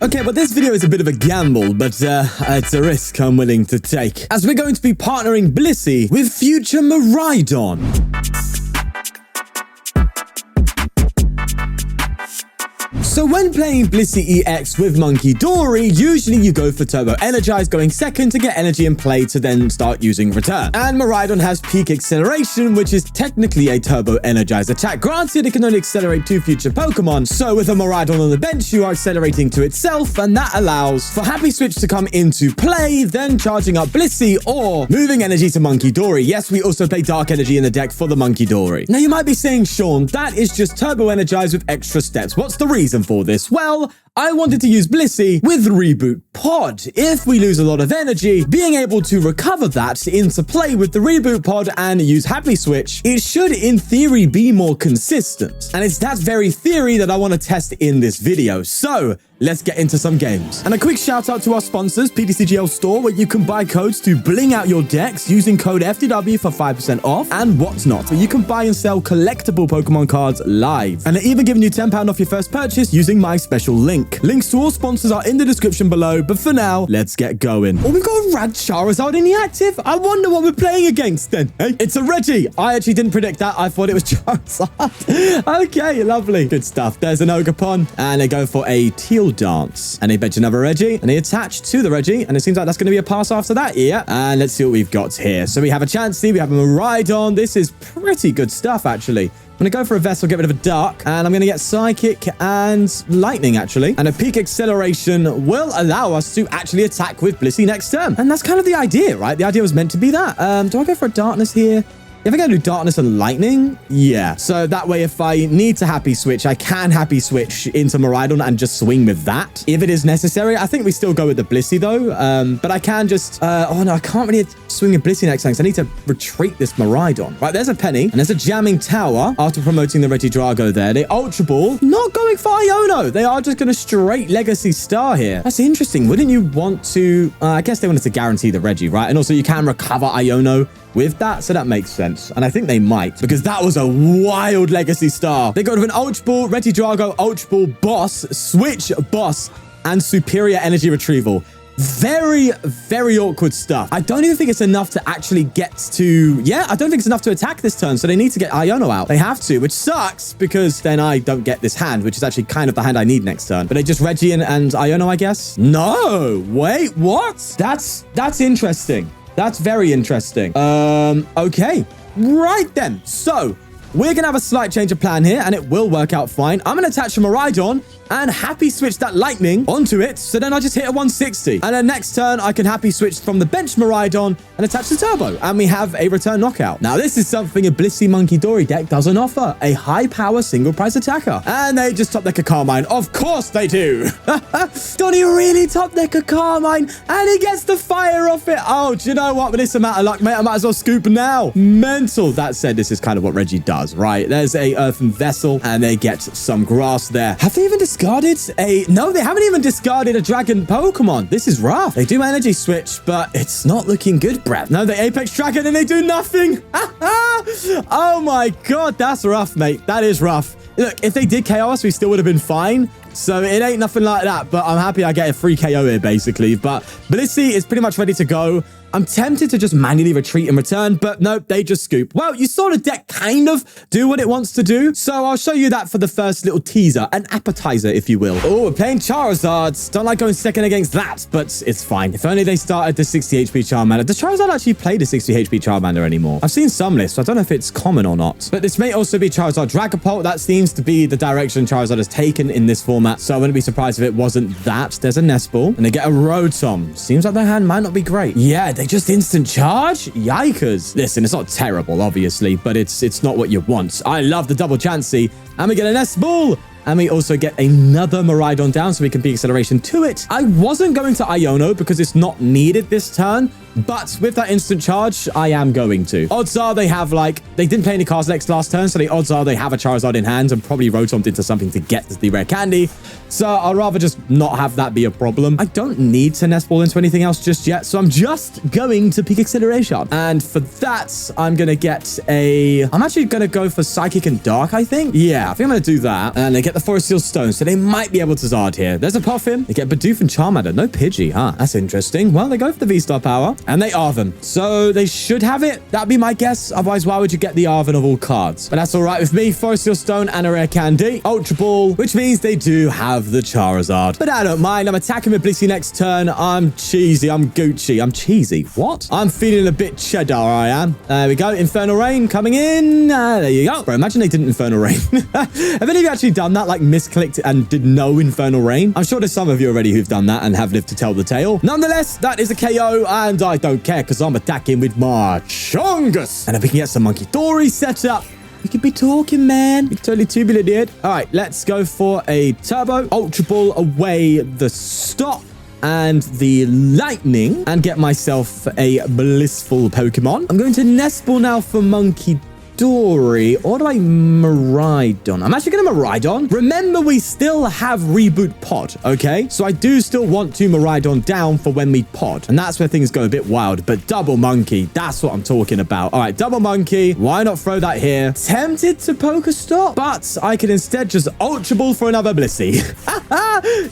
Okay, well, this video is a bit of a gamble, but it's a risk I'm willing to take, as we're going to be partnering Blissey with future Miraidon. So when playing Blissey EX with Munkidori, usually you go for Turbo Energize going second to get energy in play to then start using Return. And Miraidon has Peak Acceleration, which is technically a Turbo Energize attack. Granted, it can only accelerate 2 future Pokemon, so with a Miraidon on the bench, you are accelerating to itself, and that allows for Happy Switch to come into play, then charging up Blissey or moving energy to Munkidori. Yes, we also play Dark Energy in the deck for the Munkidori. Now, you might be saying, Sean, that is just Turbo Energize with extra steps. What's the reason for this? Well, I wanted to use Blissey with Reboot Pod. If we lose a lot of energy, being able to recover that into play with the Reboot Pod and use Happy Switch, it should in theory be more consistent. And it's that very theory that I want to test in this video. So let's get into some games. And a quick shout out to our sponsors, ptcgl store, where you can buy codes to bling out your decks using code FTW for 5% off, and Whatnot, where you can buy and sell collectible Pokemon cards live. And they're even giving you £10 off your first purchase using my special link. Links to all sponsors are in the description below, but for now, let's get going. Oh, we've got a rad Charizard in the active. I wonder what we're playing against then. Hey, it's a Reggie. I actually didn't predict that. I thought it was Charizard. Okay, lovely. Good stuff. There's an Ogerpon, and they go for a Teal Dance. And they bench another Reggie, and they attach to the Reggie, and it seems like that's going to be a pass after that. Yeah. And let's see what we've got here. So we have a Chansey, we have a Miraidon. This is pretty good stuff, actually. I'm going to go for a Vessel, get rid of a Dark, and I'm going to get Psychic and Lightning, actually. And a Peak Acceleration will allow us to actually attack with Blissey next turn. And that's kind of the idea, right? The idea was meant to be that. Do I go for a Darkness here? If I go to do Darkness and Lightning, yeah. So that way, if I need to Happy Switch, I can Happy Switch into Miraidon and just swing with that. If it is necessary, I think we still go with the Blissey, though. But I can just... oh, no, I can't really swing with Blissey next time, because I need to retreat this Miraidon. Right, there's a Penny, and there's a Jamming Tower after promoting the Regidrago there. The Ultra Ball, not going for Iono. They are just going to straight Legacy Star here. That's interesting. Wouldn't you want to... I guess they wanted to guarantee the Regi, right? And also, you can recover Iono with that, so that makes sense. And I think they might, because that was a wild Legacy Star. They got with an Ultra Ball, Regidrago, Ultra Ball, Boss, Switch, Boss, and Superior Energy Retrieval. Very, very awkward stuff. I don't even think it's enough to actually get to... Yeah, I don't think it's enough to attack this turn, so they need to get Iono out. They have to, which sucks, because then I don't get this hand, which is actually kind of the hand I need next turn. But they just Reggie and Iono, I guess? No! Wait, what? That's interesting. That's very interesting. Okay. Right then. So, we're going to have a slight change of plan here, and it will work out fine. I'm going to attach a Miraidon and Happy Switch that Lightning onto it, so then I just hit a 160. And then next turn, I can Happy Switch from the bench Miraidon and attach the Turbo, and we have a Return Knockout. Now, this is something a Blissey Munkidori deck doesn't offer, a high-power single-price attacker. And they just top deck a Carmine. Of course they do. Don't he really top deck a Carmine? And he gets the fire off it. Oh, do you know what? With this amount of luck, mate, I might as well scoop now. Mental. That said, this is kind of what Reggie does, right? There's a Earthen Vessel, and they get some grass there. Have they even discarded a... No, they haven't even discarded a Dragon Pokemon. This is rough. They do Energy Switch, but it's not looking good, bruv. No, they Apex Dragon, and they do nothing. Oh my god, that's rough, mate. That is rough. Look, if they did KO us, we still would have been fine. So it ain't nothing like that, but I'm happy I get a free KO here, basically. But Blissey is pretty much ready to go. I'm tempted to just manually retreat and return, but nope, they just scoop. Well, you saw the deck kind of do what it wants to do, so I'll show you that for the first little teaser, an appetizer, if you will. Oh, we're playing Charizards. Don't like going second against that, but it's fine. If only they started the 60 HP Charmander. Does Charizard actually play the 60 HP Charmander anymore? I've seen some lists, so I don't know if it's common or not. But this may also be Charizard Dragapult. That seems to be the direction Charizard has taken in this format, so I wouldn't be surprised if it wasn't that. There's a Nest Ball, and they get a Rotom. Seems like their hand might not be great. Yeah, they just instant charge? Yikers. Listen, it's not terrible, obviously, but it's not what you want. I love the double Chansey, and we get a Nest Ball. And we also get another Miraidon down so we can Peak Acceleration to it. I wasn't going to Iono because it's not needed this turn, But with that instant charge, I am going to. Odds are they have like, they didn't play any cards next last turn, so the odds are they have a Charizard in hand and probably rotomed into something to get the rare candy. So I'd rather just not have that be a problem. I don't need to Nest Ball into anything else just yet, so I'm just going to Peak Acceleration. And for that, I'm going to get I'm actually going to go for Psychic and Dark, I think. Yeah, I think I'm going to do that. And they get the Forest Seal Stone, so they might be able to Zard here. There's a Puffin. They get Bidoof and Charmander. No Pidgey, huh? That's interesting. Well, they go for the V-Star power, and they Arven. So they should have it. That'd be my guess. Otherwise, why would you get the Arven of all cards? But that's all right with me. Forest Seal Stone and a rare candy. Ultra Ball, which means they do have the Charizard. But I don't mind. I'm attacking with Blissey next turn. I'm cheesy. I'm Gucci. I'm cheesy. What? I'm feeling a bit cheddar, I am. There we go. Infernal Rain coming in. There you go. Bro, imagine they didn't Infernal Rain. Have any of you actually done that? Like misclicked and did no Infernal Rain? I'm sure there's some of you already who've done that and have lived to tell the tale. Nonetheless, that is a KO and I don't care because I'm attacking with my Chongus. And if we can get some Munkidori set up, we could be talking, man. We could totally tubular, dude. All right, let's go for a Turbo. Ultra Ball away the stop and the lightning and get myself a blissful Pokemon. I'm going to Nest Ball now for Munkidori. Or do I Miraidon? I'm actually going to Miraidon. Remember, we still have Reboot Pod, okay? So I do still want to Miraidon down for when we pod. And that's where things go a bit wild. But double monkey, that's what I'm talking about. All right, double monkey. Why not throw that here? Tempted to PokéStop, but I could instead just Ultra Ball for another Blissey.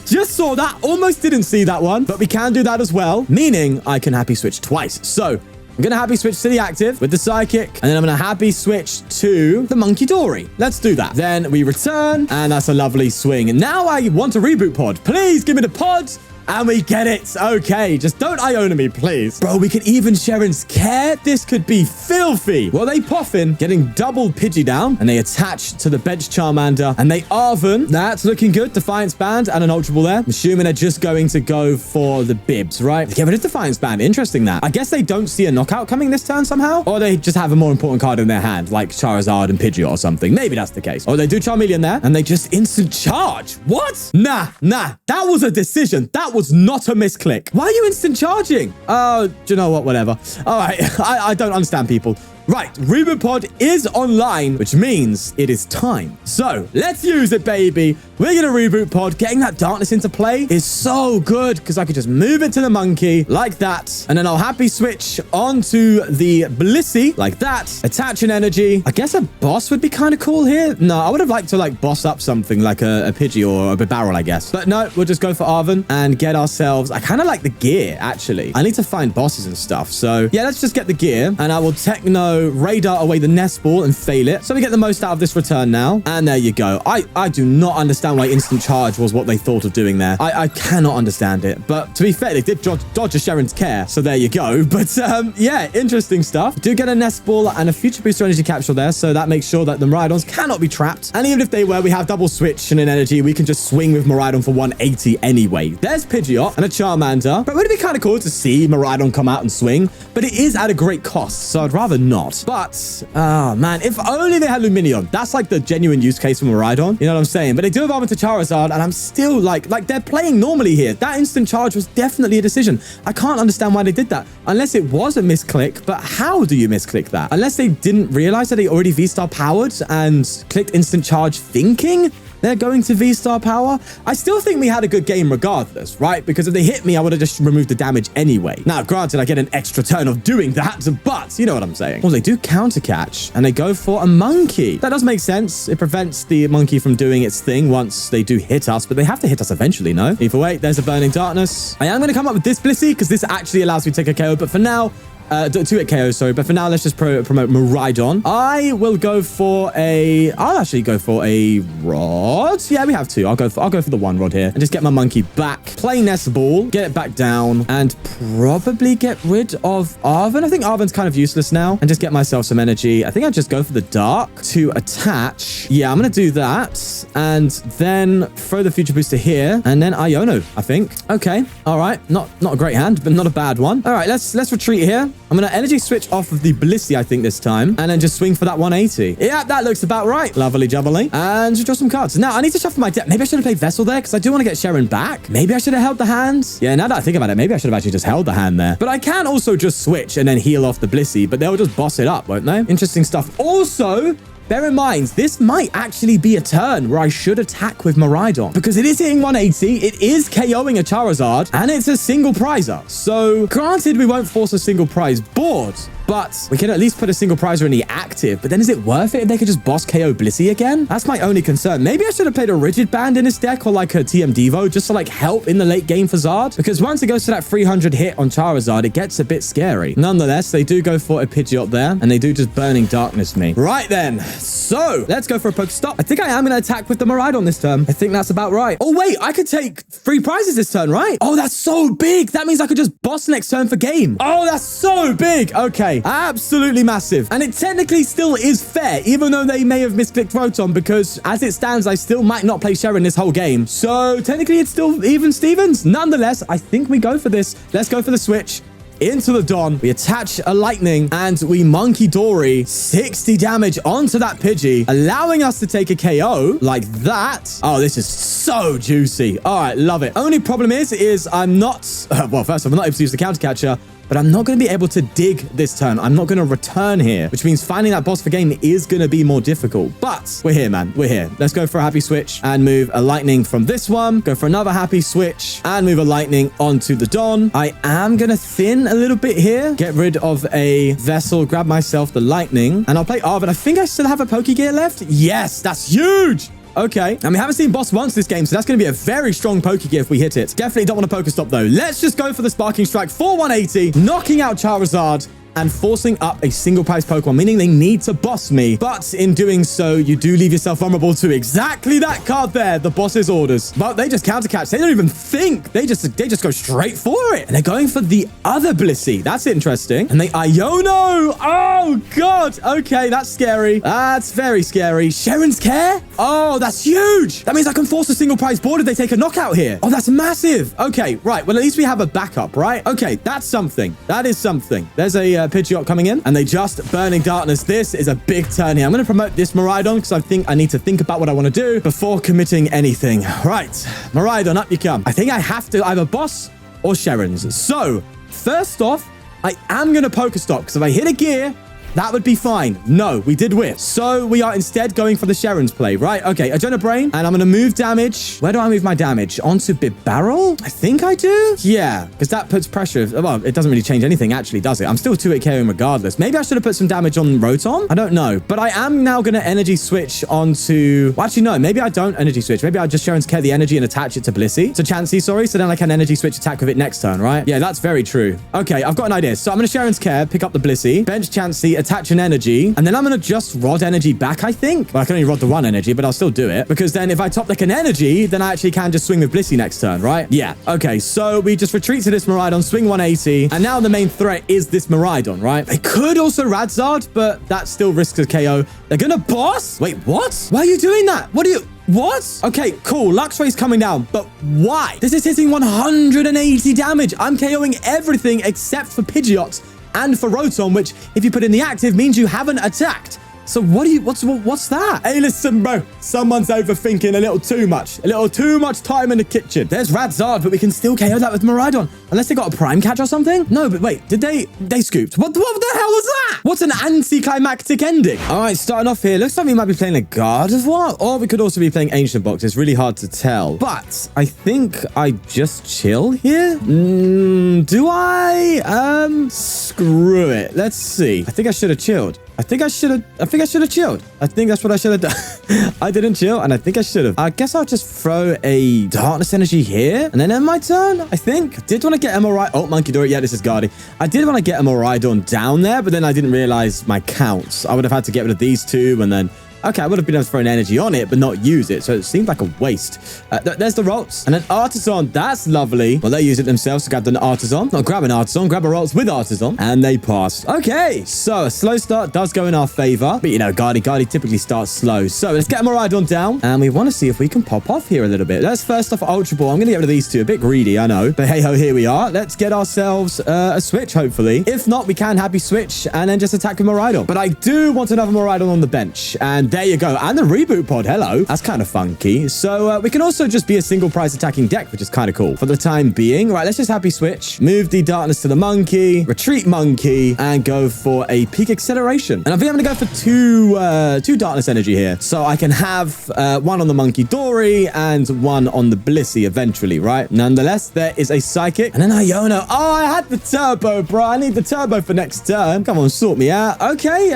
Just saw that. Almost didn't see that one. But we can do that as well, meaning I can happy switch twice. So I'm going to happy switch to the active with the Psychic, and then I'm going to happy switch to the Munkidori. Let's do that. Then we return, and that's a lovely swing. And now I want a Reboot Pod. Please give me the pod. And we get it. Okay, just don't Iono me, please. Bro, we can even Cheren's Care. This could be filthy. Well, they Puffin, getting double Pidgey down, and they attach to the bench Charmander, and they Arven. That's looking good. Defiance Band and an Ultra Ball there. I'm assuming they're just going to go for the Bibs, right? Get rid of Defiance Band. Interesting that. I guess they don't see a knockout coming this turn somehow, or they just have a more important card in their hand, like Charizard and Pidgey or something. Maybe that's the case. Or they do Charmeleon there, and they just instant charge. What? Nah. That was a decision. That was not a misclick. Why are you instant charging? Oh, do you know what? Whatever. All right. I don't understand people. Right, Reboot Pod is online, which means it is time. So let's use it, baby. We're going to Reboot Pod. Getting that darkness into play is so good because I could just move it to the monkey like that. And then I'll happy switch onto the Blissey like that. Attach an energy. I guess a boss would be kind of cool here. No, I would have liked to like boss up something like a Pidgey or a Barrel, I guess. But no, we'll just go for Arven and get ourselves... I kind of like the gear, actually. I need to find bosses and stuff. So yeah, let's just get the gear and I will Techno Radar away the Nest Ball and fail it. So we get the most out of this return now. And there you go. I do not understand why instant charge was what they thought of doing there. I cannot understand it. But to be fair, they did dodge a Cheren's Care. So there you go. But yeah, interesting stuff. Do get a Nest Ball and a Future Booster Energy Capsule there. So that makes sure that the Miraidons cannot be trapped. And even if they were, we have double switch and an energy. We can just swing with Miraidon for 180 anyway. There's Pidgeot and a Charmander. But it would be kind of cool to see Miraidon come out and swing. But it is at a great cost. So I'd rather not. But, oh man, if only they had Luminion. That's like the genuine use case for Miraidon. You know what I'm saying? But they do evolve into Charizard, and I'm still like they're playing normally here. That instant charge was definitely a decision. I can't understand why they did that. Unless it was a misclick, but how do you misclick that? Unless they didn't realize that they already V-Star powered and clicked instant charge thinking they're going to V-Star power. I still think we had a good game regardless, right? Because if they hit me, I would have just removed the damage anyway. Now, granted, I get an extra turn of doing that, but you know what I'm saying. Well, they do counter catch and they go for a monkey. That does make sense. It prevents the monkey from doing its thing once they do hit us, but they have to hit us eventually, no? Either way, there's a Burning Darkness. I am going to come up with this Blissey because this actually allows me to take a KO, but for now, 2-hit KO, sorry. But for now, let's just promote Miraidon. I will go for I'll actually go for a rod. Yeah, we have two. I'll go for the one rod here and just get my monkey back. Play Nest Ball, get it back down, and probably get rid of Arven. I think Arven's kind of useless now. And just get myself some energy. I think I'll just go for the dark to attach. Yeah, I'm going to do that. And then throw the Future Booster here. And then Iono, I think. Okay. All right. Not a great hand, but not a bad one. All right, let's retreat here. I'm going to energy switch off of the Blissey, I think, this time. And then just swing for that 180. Yeah, that looks about right. Lovely jubbly. And draw some cards. Now, I need to shuffle my deck. Maybe I should have played Vessel there because I do want to get Cheren back. Maybe I should have held the hands. Yeah, now that I think about it, maybe I should have actually just held the hand there. But I can also just switch and then heal off the Blissey, but they'll just boss it up, won't they? Interesting stuff. Also, bear in mind, this might actually be a turn where I should attack with Miraidon because it is hitting 180, it is KOing a Charizard, and it's a single prizer. So, granted, we won't force a single prize board, but we can at least put a single prizer in the active. But then is it worth it if they could just boss KO Blissey again? That's my only concern. Maybe I should have played a Rigid Band in this deck or like a TM Devo just to like help in the late game for Zard. Because once it goes to that 300 hit on Charizard, it gets a bit scary. Nonetheless, they do go for a Pidgeot there and they do just Burning Darkness me. Right then. So let's go for a PokéStop. I think I am going to attack with the Miraidon this turn. I think that's about right. Oh wait, I could take 3 prizes this turn, right? Oh, that's so big. That means I could just boss next turn for game. Oh, that's so big. Okay. Absolutely massive. And it technically still is fair, even though they may have misclicked Rotom, because as it stands, I still might not play Cheren this whole game. So technically it's still even Stevens. Nonetheless, I think we go for this. Let's go for the switch. Into the Don. We attach a Lightning and we Munkidori 60 damage onto that Pidgey, allowing us to take a KO like that. Oh, this is so juicy. All right, love it. Only problem is I'm not, well, first of all, I'm not able to use the counter catcher, but I'm not going to be able to dig this turn. I'm not going to return here, which means finding that boss for game is going to be more difficult. But we're here, man. We're here. Let's go for a happy switch and move a Lightning from this one. Go for another happy switch and move a Lightning onto the Don. I am going to thin a little bit here. Get rid of a Vessel, grab myself the Lightning, and I'll play Arven. I think I still have a Pokégear left. Yes, that's huge. Okay, and we haven't seen boss once this game, so that's going to be a very strong Pokégear if we hit it. Definitely don't want a PokéStop, though. Let's just go for the Sparking Strike for 180, knocking out Charizard and forcing up a single prize Pokemon, meaning they need to boss me. But in doing so, you do leave yourself vulnerable to exactly that card there, the boss's orders. But they just counter catch. They don't even think. They just go straight for it. And they're going for the other Blissey. That's interesting. And they Iono. Oh, God. Okay, that's scary. That's very scary. Cheren's Care? Oh, that's huge. That means I can force a single prize board if they take a knockout here. Oh, that's massive. Okay, right. Well, at least we have a backup, right? Okay, that's something. That is something. There's a Pidgeot coming in and they just Burning Darkness. This is a big turn here. I'm going to promote this Miraidon because I think I need to think about what I want to do before committing anything. Right, Miraidon, up you come. I think I have to either boss or Cheren's. So first off, I am going to PokéStop because if I hit a gear, that would be fine. No, we did whiff. So we are instead going for the Cheren's play, right? Okay, Adrenal Brain, and I'm going to move damage. Where do I move my damage? Onto Big Barrel? I think I do. Yeah, because that puts pressure. Well, it doesn't really change anything, actually, does it? I'm still 2-8 KOing regardless. Maybe I should have put some damage on Rotom. I don't know. But I am now going to energy switch onto... Well, actually, no. Maybe I don't energy switch. Maybe I just Cheren's Care the energy and attach it to Blissey. To Chansey, sorry. So then I can energy switch attack with it next turn, right? Yeah, that's very true. Okay, I've got an idea. So I'm going to Cheren's Care, pick up the Blissey, bench Chansey, attach an energy, and then I'm going to just rod energy back, I think. Well, I can only rod the one energy, but I'll still do it. Because then if I top deck an energy, then I actually can just swing with Blissey next turn, right? Yeah. Okay, so we just retreat to this Miraidon, swing 180, and now the main threat is this Miraidon, right? They could also Radzard, but that still risks a KO. They're going to boss? Wait, what? Why are you doing that? What are you... What? Okay, cool. Luxray's coming down, but why? This is hitting 180 damage. I'm KOing everything except for Pidgeot and for Rotom, which, if you put in the active, means you haven't attacked. So what's that? Hey, listen, bro. Someone's overthinking a little too much. A little too much time in the kitchen. There's Radzard, but we can still KO that with Miraidon. Unless they got a Prime Catch or something? No, but wait. Did they scooped? What the hell was that? What's an anticlimactic ending? All right, starting off here. Looks like we might be playing a Gardevoir. Or we could also be playing Ancient Box. It's really hard to tell. But I think I just chill here. Do I? Screw it. Let's see. I think I should have chilled. I think I should have chilled. I think that's what I should have done. I didn't chill, and I think I should have. I guess I'll just throw a Darkness Energy here, and then end my turn, I think. I did want to get a Miraidon. Oh, Munkidori. Yeah, this is Guardy. I did want to get a Miraidon down there, but then I didn't realize my counts. I would have had to get rid of these two, and then Okay, I would have been able to throw an energy on it, but not use it. So it seemed like a waste. There's the Rolts. And an Artisan. That's lovely. Well, they use it themselves to grab an Artisan. Not grab an Artisan, grab a Rolts with Artisan. And they passed. Okay, so a slow start does go in our favor. But, you know, Guardy typically starts slow. So let's get Miraidon down. And we want to see if we can pop off here a little bit. Let's first off Ultra Ball. I'm going to get rid of these two. A bit greedy, I know. But hey-ho, here we are. Let's get ourselves a Switch, hopefully. If not, we can Happy Switch and then just attack with Miraidon. But I do want another Miraidon on the bench. And there you go. And the Reboot Pod. Hello. That's kind of funky. So we can also just be a single price attacking deck, which is kind of cool for the time being. Right, let's just Happy Switch. Move the Darkness to the Monkey. Retreat Monkey. And go for a Peak Acceleration. And I think I'm going to go for two Darkness Energy here. So I can have one on the Munkidori and one on the Blissey eventually, right? Nonetheless, there is a Psychic. And then Iono. Oh, I had the Turbo, bro. I need the Turbo for next turn. Come on, sort me out. Okay.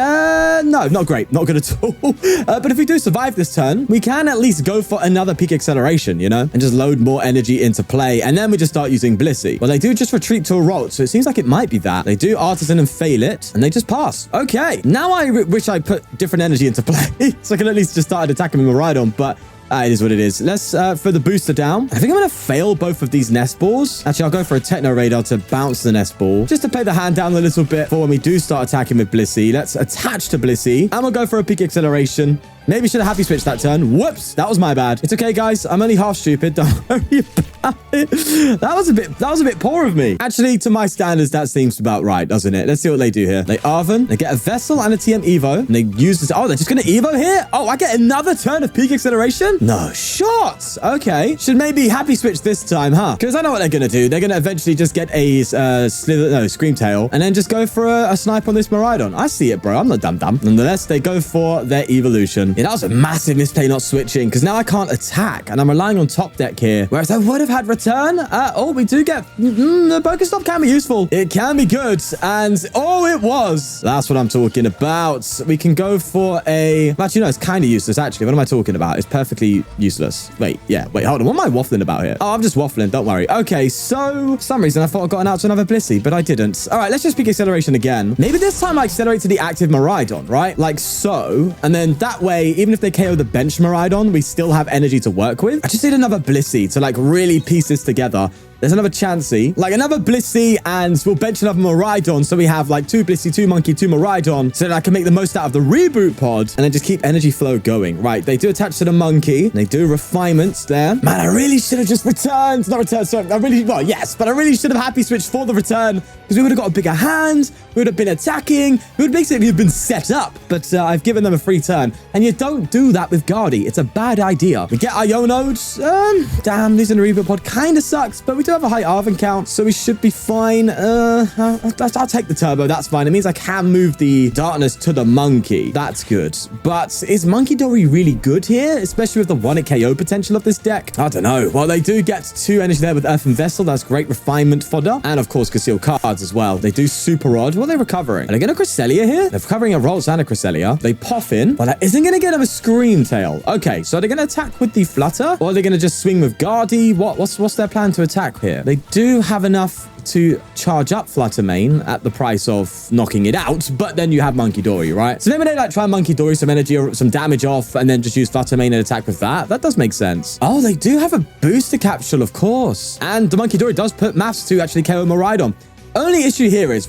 No, not great. Not good at all. But if we do survive this turn, we can at least go for another Peak Acceleration, you know? And just load more energy into play. And then we just start using Blissey. Well, they do just retreat to a Rolt. So it seems like it might be that. They do Artisan and fail it. And they just pass. Okay. Now I wish I put different energy into play. So I can at least just start attacking with Miraidon. But it is what it is. Let's throw the booster down. I think I'm going to fail both of these Nest Balls. Actually, I'll go for a Techno Radar to bounce the Nest Ball. Just to play the hand down a little bit for when we do start attacking with Blissey. Let's attach to Blissey. And we'll go for a Peak Acceleration. Maybe should have Happy Switch that turn. Whoops, that was my bad. It's okay, guys. I'm only half stupid. Don't worry about it. That was a bit poor of me. Actually, to my standards, that seems about right, doesn't it? Let's see what they do here. They Arven. They get a Vessel and a TM Evo. And they use this. Oh, they're just going to Evo here? Oh, I get another turn of Peak Acceleration? No shot. Okay. Should maybe Happy Switch this time, huh? Because I know what they're going to do. They're going to eventually just get a Scream Tail and then just go for a snipe on this Miraidon. I see it, bro. I'm not dumb. Nonetheless, they go for their Evolution. Yeah, that was a massive misplay not switching because now I can't attack and I'm relying on top deck here. Whereas I would have had return. Oh, we do get the PokéStop can be useful. It can be good. And oh, it was. That's what I'm talking about. We can go for a... Actually, no, it's kind of useless, actually. What am I talking about? It's perfectly useless. Wait, hold on. What am I waffling about here? Oh, I'm just waffling. Don't worry. Okay, so for some reason I thought I got out to another Blissey, but I didn't. All right, let's just Peak Acceleration again. Maybe this time I accelerate to the active Miraidon, right? Like so. And then that way, even if they KO the bench Miraidon, we still have energy to work with. I just need another Blissey to like really piece this together. There's another Chansey, like another Blissey, and we'll bench another Miraidon. So we have like 2 Blissey, 2 Monkey, 2 Miraidon, so that I can make the most out of the Reboot Pod and then just keep energy flow going. Right, they do attach to the Monkey. They do refinements there. Man, I really should have just returned. Not returned, sorry. Well, yes, but I really should have Happy Switch for the return because we would have got a bigger hand. We would have been attacking. We would basically have been set up, but I've given them a free turn. And you don't do that with Guardy. It's a bad idea. We get Iono'd. Damn, losing the Reboot Pod kind of sucks, but we do have a high Arven count, so we should be fine. I'll take the Turbo. That's fine. It means I can move the Darkness to the Monkey. That's good. But is Munkidori really good here, especially with the 1-hit KO potential of this deck? I don't know. Well, they do get 2 energy there with Earthen Vessel. That's great refinement fodder. And of course, conceal cards as well. They do Super Odd. What are they recovering? Are they getting a Cresselia here? They're recovering a Rolls and a Cresselia. They pop in, but that isn't going to get them a Scream Tail. Okay, so are they going to attack with the Flutter? Or are they going to just swing with Guardy? What's their plan to attack here? They do have enough to charge up Flutter Mane at the price of knocking it out, but then you have Munkidori, right? So maybe they like try Munkidori, some energy or some damage off, and then just use Flutter Mane and attack with that. That does make sense. Oh, they do have a booster capsule, of course. And the Munkidori does put maths to actually KO Miraidon. Only issue here is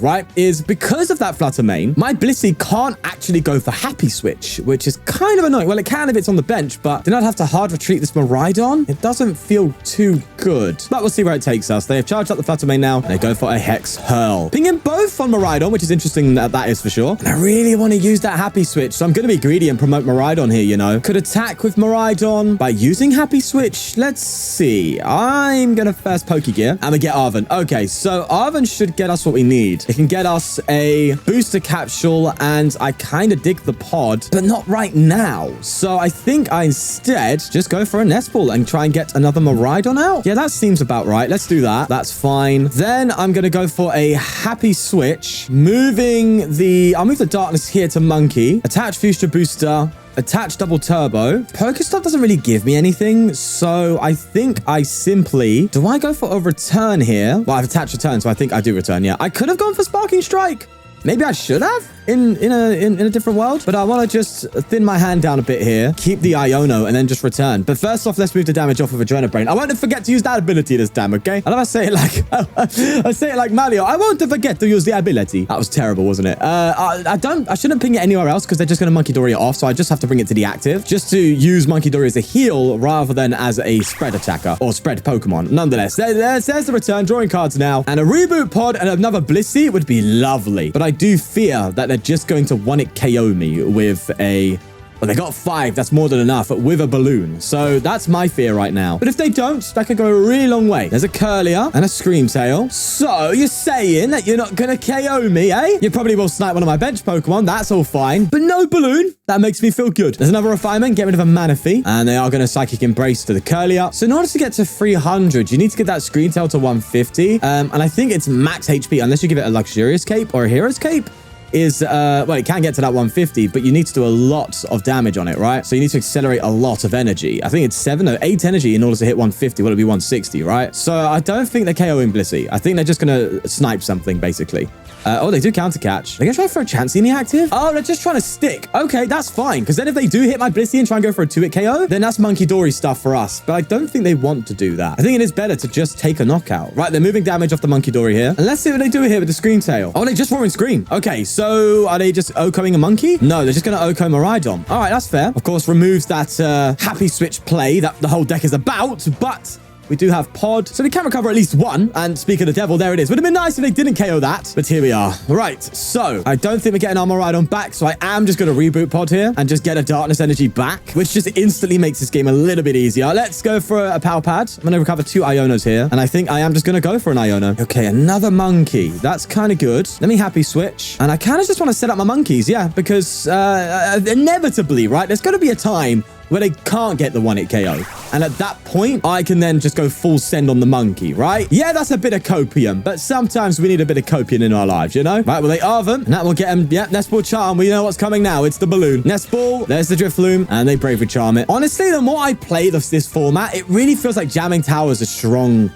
because of that Flutter Mane, my Blissey can't actually go for Happy Switch, which is kind of annoying. Well, it can if it's on the bench, but then I'd have to hard retreat this Miraidon. It doesn't feel too good, but we'll see where it takes us. They have charged up the Flutter Mane now, and they go for a Hex Hurl. Pinging both on Miraidon, which is interesting that is for sure. And I really want to use that Happy Switch, so I'm going to be greedy and promote Miraidon here, you know. Could attack with Miraidon by using Happy Switch. Let's see. I'm going to first Pokégear, and we get Arven. Okay, so Arven should get us what we need. It can get us a booster capsule, and I kind of dig the pod, but not right now. So I think I instead just go for a Nest Ball and try and get another Miraidon out. Yeah, that seems about right. Let's do that. That's fine. Then I'm going to go for a Happy Switch, I'll move the Darkness here to Monkey, attach Future Booster, attach double turbo. PokéStop doesn't really give me anything, so I think I simply... Do I go for a return here? Well, I've attached return, so I think I do return, yeah. I could have gone for Sparking Strike. Maybe I should have? in a different world. But I want to just thin my hand down a bit here, keep the Iono, and then just return. But first off, let's move the damage off of Adrenal Brain. I won't forget to use that ability this time, okay? I love I say it like I say it like Mario. I won't forget to use the ability. That was terrible, wasn't it? I shouldn't ping it anywhere else because they're just going to Munkidori it off. So I just have to bring it to the active just to use Munkidori as a heal rather than as a spread attacker or spread Pokemon. Nonetheless, there's the return. Drawing cards now. And a Reboot Pod and another Blissey would be lovely. But I do fear that they're just going to one-hit KO me with a... Well, they got 5. That's more than enough with a balloon. So that's my fear right now. But if they don't, that could go a really long way. There's a Curlier and a Screamtail. So you're saying that you're not going to KO me, eh? You probably will snipe one of my bench Pokemon. That's all fine. But no balloon. That makes me feel good. There's another refinement. Get rid of a Manaphy. And they are going to Psychic Embrace to the Curlier. So in order to get to 300, you need to get that Screamtail to 150. And I think it's max HP, unless you give it a Luxurious Cape or a Hero's Cape. Well, it can get to that 150, but you need to do a lot of damage on it, right? So you need to accelerate a lot of energy. I think it's 7 or 8 energy in order to hit 150. Well, it'll be 160, right? So I don't think they're KOing Blissey. I think they're just going to snipe something, basically. Oh, they do counter catch. They're going to try for a Chansey in the active? Oh, they're just trying to stick. Okay, that's fine. Because then if they do hit my Blissey and try and go for a 2-hit KO, then that's Munkidori stuff for us. But I don't think they want to do that. I think it is better to just take a knockout. Right, they're moving damage off the Munkidori here. And let's see what they do here with the Screamtail. Oh, they just roaring Scream. Okay, so are they just Okoing a monkey? No, they're just going to Oko Miraidon. All right, that's fair. Of course, removes that happy switch play that the whole deck is about, but... we do have Pod, so we can recover at least 1. And speak of the devil, there it is. Would have been nice if they didn't KO that, but here we are. Right, so I don't think we're getting our Miraidon back, so I am just going to Reboot Pod here and just get a Darkness Energy back, which just instantly makes this game a little bit easier. Let's go for a Pal Pad. I'm going to recover 2 Ionos here, and I think I am just going to go for an Iono. Okay, another monkey. That's kind of good. Let me happy switch, and I kind of just want to set up my monkeys, yeah, because inevitably, right, there's going to be a time where they can't get the 1-hit KO. And at that point, I can then just go full send on the monkey, right? Yeah, that's a bit of copium, but sometimes we need a bit of copium in our lives, you know? Right, well, they Arven, and that will get them, yeah, Nest Ball Charm. We know what's coming now. It's the balloon. Nest Ball, there's the Drifloon, and they Bravery Charm it. Honestly, the more I play this format, it really feels like Jamming Tower is a strong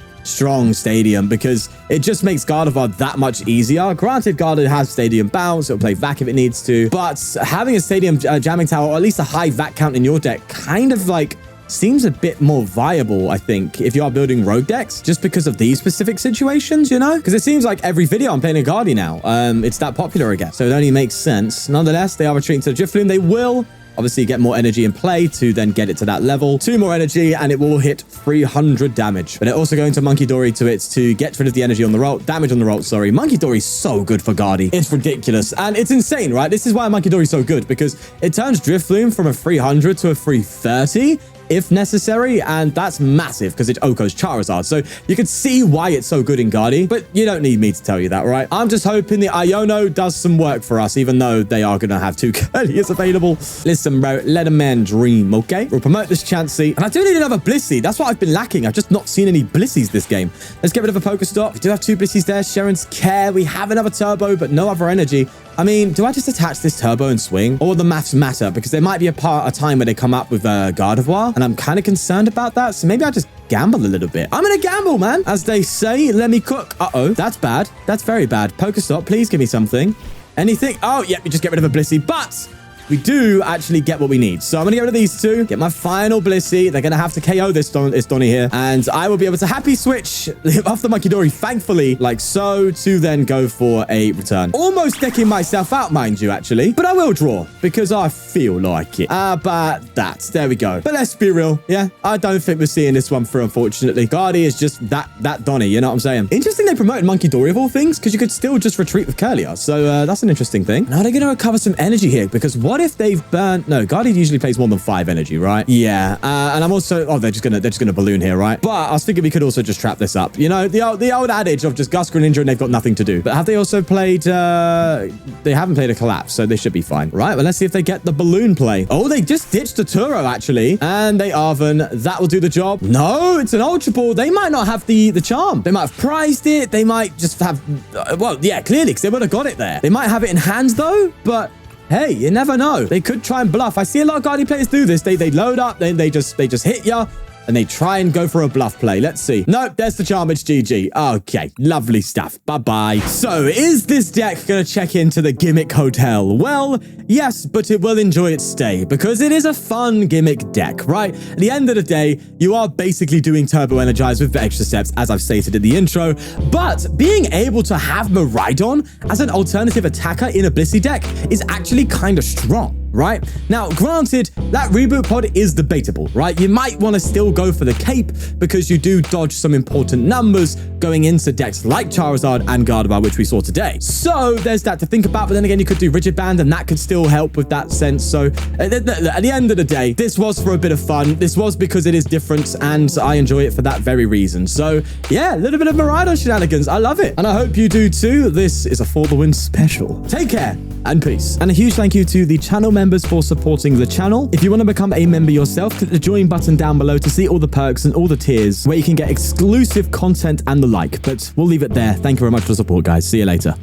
stadium because it just makes Gardevoir that much easier. Granted, Gardevoir has stadium bounce. It'll play VAC if it needs to. But having a stadium jamming tower, or at least a high VAC count in your deck, kind of like seems a bit more viable, I think, if you are building rogue decks, just because of these specific situations, you know? Because it seems like every video I'm playing a Guardi now. It's that popular again. So it only makes sense. Nonetheless, they are retreating to the Drifloon. They will obviously get more energy in play to then get it to that level. 2 more energy and it will hit 300 damage. But they're also going to Munkidori to it to get rid of the energy on the roll. Damage on the roll, sorry. Munkidori is so good for Guardi. It's ridiculous. And it's insane, right? This is why Munkidori is so good, because it turns Drifloon from a 300 to a 330 if necessary, and that's massive because it Oko's Charizard. So you can see why it's so good in Guardi, but you don't need me to tell you that, right? I'm just hoping the Iono does some work for us, even though they are going to have 2 Curliers available. Listen, bro, let a man dream, okay? We'll promote this Chansey, and I do need another Blissey. That's what I've been lacking. I've just not seen any Blisseys this game. Let's get rid of a PokéStop. We do have 2 Blisseys there. Cheren's Care. We have another Turbo, but no other energy. I mean, do I just attach this Turbo and swing? Or the maths matter? Because there might be a time where they come up with Gardevoir, and I'm kind of concerned about that. So maybe I just gamble a little bit. I'm going to gamble, man. As they say, let me cook. Uh-oh, that's bad. That's very bad. PokéStop, please give me something. Anything? Oh, yeah, we just get rid of a Blissey. But we do actually get what we need. So I'm going to get rid of these 2. Get my final Blissey. They're going to have to KO this Donny here. And I will be able to happy switch off the Munkidori, thankfully, like so, to then go for a return. Almost decking myself out, mind you, actually. But I will draw because I feel like it. But there we go. But let's be real. Yeah, I don't think we're seeing this one through, unfortunately. Guardi is just that Donny, you know what I'm saying? Interesting they promoted Munkidori of all things, because you could still just retreat with Curlier. So that's an interesting thing. Now they're going to recover some energy here, because what if they've burnt... No, Guardi usually plays more than 5 energy, right? Yeah. And I'm also... Oh, they're just gonna balloon here, right? But I was thinking we could also just trap this up. You know, the old adage of just Gus Greninja and they've got nothing to do. But have they also played... They haven't played a Collapse, so they should be fine. Right, well, let's see if they get the balloon play. Oh, they just ditched the Turo, actually. And they Arven. That will do the job. No, it's an Ultra Ball. They might not have the charm. They might have prized it. They might just have... well, yeah, clearly, because they would have got it there. They might have it in hands, though, but... Hey, you never know. They could try and bluff. I see a lot of Guardi players do this. They load up, then they just hit ya, and they try and go for a bluff play. Let's see. Nope, there's the Charmage GG. Okay, lovely stuff. Bye-bye. So, is this deck going to check into the Gimmick Hotel? Well, yes, but it will enjoy its stay because it is a fun gimmick deck, right? At the end of the day, you are basically doing Turbo Energize with the extra steps, as I've stated in the intro, but being able to have Miraidon as an alternative attacker in a Blissey deck is actually kind of strong. Right? Now, granted, that Reboot Pod is debatable, right? You might want to still go for the cape because you do dodge some important numbers going into decks like Charizard and Gardevoir, which we saw today. So there's that to think about, but then again, you could do Rigid Band and that could still help with that sense. So at the end of the day, this was for a bit of fun. This was because it is different and I enjoy it for that very reason. So yeah, a little bit of Miraidon shenanigans. I love it. And I hope you do too. This is a For the Win special. Take care and peace. And a huge thank you to the channel members for supporting the channel. If you want to become a member yourself, click the join button down below to see all the perks and all the tiers where you can get exclusive content and the like. But we'll leave it there. Thank you very much for the support, guys. See you later.